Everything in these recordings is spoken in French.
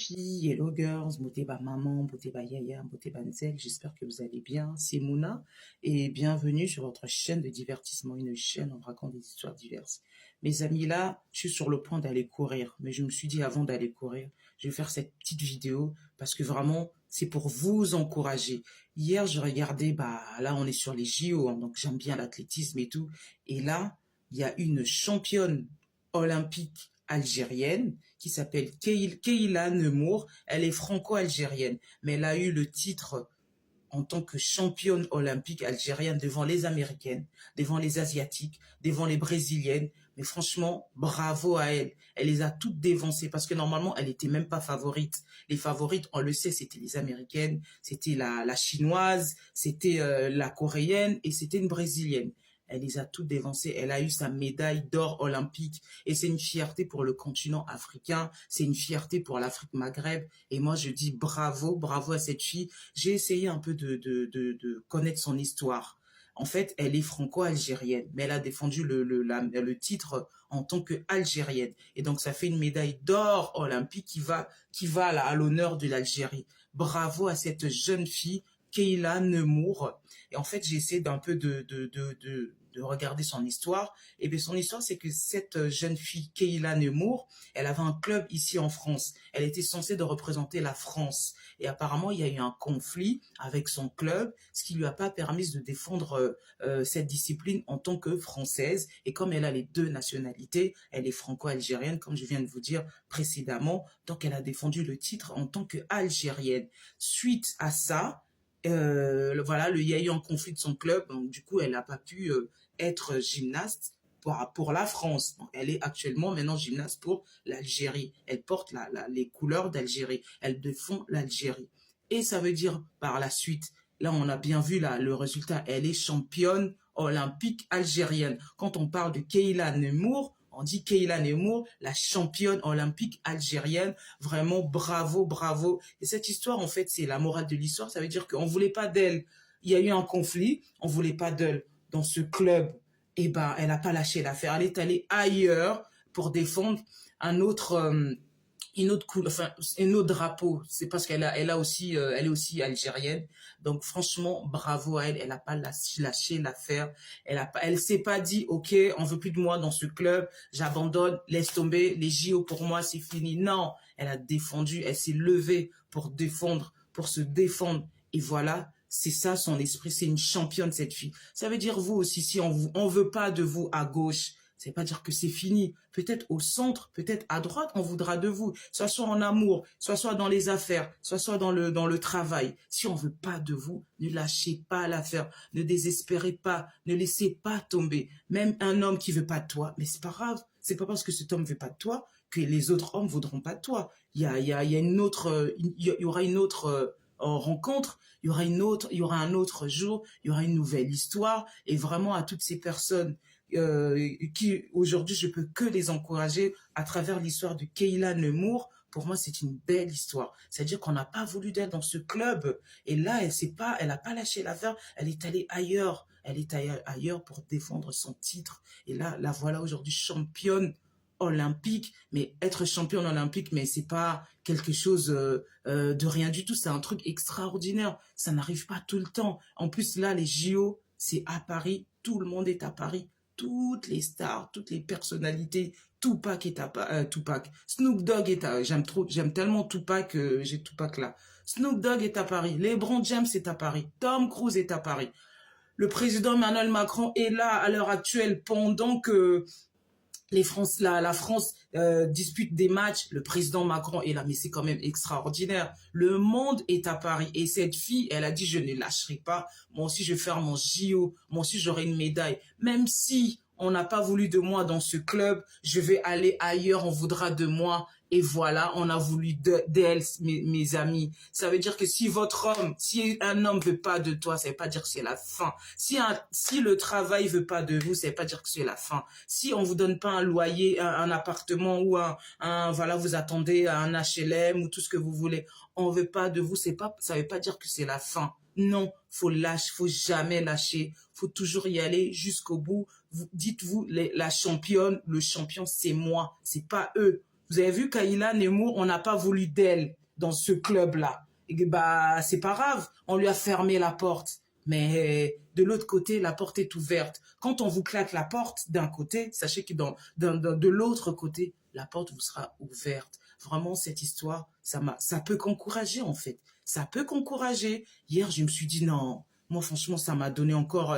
filles, hello girls, Moteba maman, Moteba yaya, Moteba nzel, j'espère que vous allez bien. C'est Mouna et bienvenue sur votre chaîne de divertissement, une chaîne où on raconte des histoires diverses. Mes amis, là, je suis sur le point d'aller courir, mais je me suis dit avant d'aller courir, je vais faire cette petite vidéo parce que vraiment, c'est pour vous encourager. Hier, je regardais, là, on est sur les JO, hein, donc j'aime bien l'athlétisme et tout. Et là, il y a une championne olympique algérienne qui s'appelle Keyla Nemour. Elle est franco-algérienne, mais elle a eu le titre en tant que championne olympique algérienne devant les Américaines, devant les Asiatiques, devant les Brésiliennes. Mais franchement, bravo à elle. Elle les a toutes dévancées parce que normalement, elle n'était même pas favorite. Les favorites, on le sait, c'était les Américaines, c'était la Chinoise, c'était la Coréenne et c'était une Brésilienne. Elle les a toutes dévancées. Elle a eu sa médaille d'or olympique. Et c'est une fierté pour le continent africain. C'est une fierté pour l'Afrique Maghreb. Et moi, je dis bravo, bravo à cette fille. J'ai essayé un peu de connaître son histoire. En fait, elle est franco-algérienne, mais elle a défendu le titre en tant qu'algérienne. Et donc, ça fait une médaille d'or olympique qui va à l'honneur de l'Algérie. Bravo à cette jeune fille, Keyla Nemour. Et en fait, j'ai essayé d'un peu de regarder son histoire. Et bien, son histoire, c'est que cette jeune fille, Keyla Nemour, elle avait un club ici en France. Elle était censée de représenter la France. Et apparemment, il y a eu un conflit avec son club, ce qui lui a pas permis de défendre cette discipline en tant que française. Et comme elle a les deux nationalités, elle est franco-algérienne, comme je viens de vous dire précédemment. Donc, elle a défendu le titre en tant qu'algérienne. Suite à ça, voilà, il y a eu un conflit de son club, donc du coup, elle n'a pas pu être gymnaste pour la France. Donc, elle est actuellement maintenant gymnaste pour l'Algérie. Elle porte les couleurs d'Algérie. Elle défend l'Algérie. Et ça veut dire par la suite, là, on a bien vu le résultat. Elle est championne olympique algérienne. Quand on parle de Keyla Nemour, on dit Keyla Nemour, la championne olympique algérienne. Vraiment, bravo, bravo. Et cette histoire, en fait, c'est la morale de l'histoire. Ça veut dire qu'on voulait pas d'elle. Il y a eu un conflit. On voulait pas d'elle dans ce club. Et elle n'a pas lâché l'affaire. Elle est allée ailleurs pour défendre un autre, un autre drapeau. C'est parce qu'elle elle a aussi, elle est aussi algérienne. Donc franchement, bravo à elle. Elle n'a pas lâché l'affaire. Elle s'est pas dit, ok, on veut plus de moi dans ce club. J'abandonne, laisse tomber. Les JO pour moi, c'est fini. Non, elle a défendu. Elle s'est levée pour défendre, pour se défendre. Et voilà. C'est ça son esprit, c'est une championne cette fille. Ça veut dire vous aussi, si on veut pas de vous à gauche, ça veut pas dire que c'est fini. Peut-être au centre, peut-être à droite, on voudra de vous. Soit en amour, soit dans les affaires, soit dans le travail. Si on veut pas de vous, ne lâchez pas l'affaire, ne désespérez pas, ne laissez pas tomber. Même un homme qui veut pas de toi, mais c'est pas grave. C'est pas parce que cet homme veut pas de toi que les autres hommes voudront pas de toi. Il y a une autre, il y aura une autre rencontre, il y aura un autre jour, il y aura une nouvelle histoire. Et vraiment à toutes ces personnes qui aujourd'hui je peux que les encourager à travers l'histoire de Keyla Nemour. Pour moi, c'est une belle histoire. C'est-à-dire qu'on n'a pas voulu d'elle dans ce club. Et là, elle a pas lâché l'affaire. Elle est allée ailleurs. Elle est ailleurs pour défendre son titre. Et là, la voilà aujourd'hui championne olympique, mais être championne olympique, mais c'est pas quelque chose de rien du tout, c'est un truc extraordinaire, ça n'arrive pas tout le temps. En plus là, les JO, c'est à Paris, tout le monde est à Paris, toutes les stars, toutes les personnalités, Tupac est à Tupac, Snoop Dogg est à, j'aime tellement Tupac, j'ai Tupac là. Snoop Dogg est à Paris, LeBron James est à Paris, Tom Cruise est à Paris. Le président Emmanuel Macron est là à l'heure actuelle pendant que la France dispute des matchs, le président Macron est là, mais c'est quand même extraordinaire. Le monde est à Paris et cette fille, elle a dit je ne lâcherai pas. Moi aussi je vais faire mon JO, moi aussi j'aurai une médaille. Même si on n'a pas voulu de moi dans ce club, je vais aller ailleurs, on voudra de moi. Et voilà, on a voulu d'elle, mes amis. Ça veut dire que si un homme veut pas de toi, ça veut pas dire que c'est la fin. Si le travail veut pas de vous, ça veut pas dire que c'est la fin. Si on vous donne pas un loyer, un appartement ou voilà, vous attendez un HLM ou tout ce que vous voulez, on veut pas de vous, ça veut pas dire que c'est la fin. Non, faut jamais lâcher, faut toujours y aller jusqu'au bout. Dites-vous, la championne, le champion, c'est moi, c'est pas eux. Vous avez vu, Kayla Nemour, on n'a pas voulu d'elle dans ce club-là. Et bah, c'est pas grave, on lui a fermé la porte. Mais de l'autre côté, la porte est ouverte. Quand on vous claque la porte d'un côté, sachez que de l'autre côté, la porte vous sera ouverte. Vraiment, cette histoire, ça peut qu'encourager, en fait. Ça peut qu'encourager. Hier, je me suis dit, non, moi, franchement, ça m'a donné encore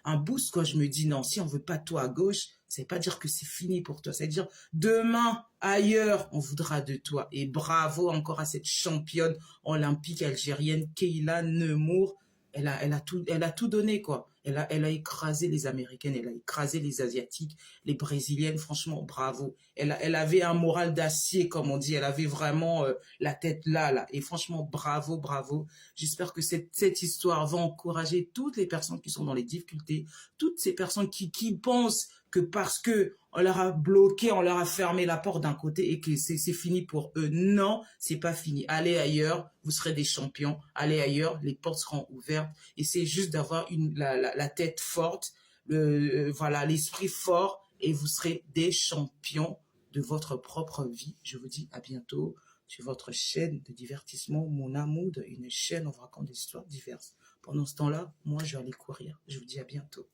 un boost, quoi. Je me dis, non, si on veut pas de toi à gauche, ça veut pas dire que c'est fini pour toi. Ça veut dire, demain, ailleurs, on voudra de toi. Et bravo encore à cette championne olympique algérienne, Kayla Nemour. Elle a tout donné, quoi. Elle a écrasé les Américaines, elle a écrasé les Asiatiques, les Brésiliennes, franchement, bravo. Elle avait un moral d'acier, comme on dit. Elle avait vraiment la tête là. Et franchement, bravo, bravo. J'espère que cette histoire va encourager toutes les personnes qui sont dans les difficultés, toutes ces personnes qui pensent que parce que on leur a bloqué, on leur a fermé la porte d'un côté et que c'est fini pour eux. Non, c'est pas fini. Allez ailleurs, vous serez des champions. Allez ailleurs, les portes seront ouvertes. Et c'est juste d'avoir la tête forte, voilà, l'esprit fort, et vous serez des champions de votre propre vie. Je vous dis à bientôt sur votre chaîne de divertissement Mona Mood, une chaîne où on vous raconte des histoires diverses. Pendant ce temps-là, moi, je vais aller courir. Je vous dis à bientôt.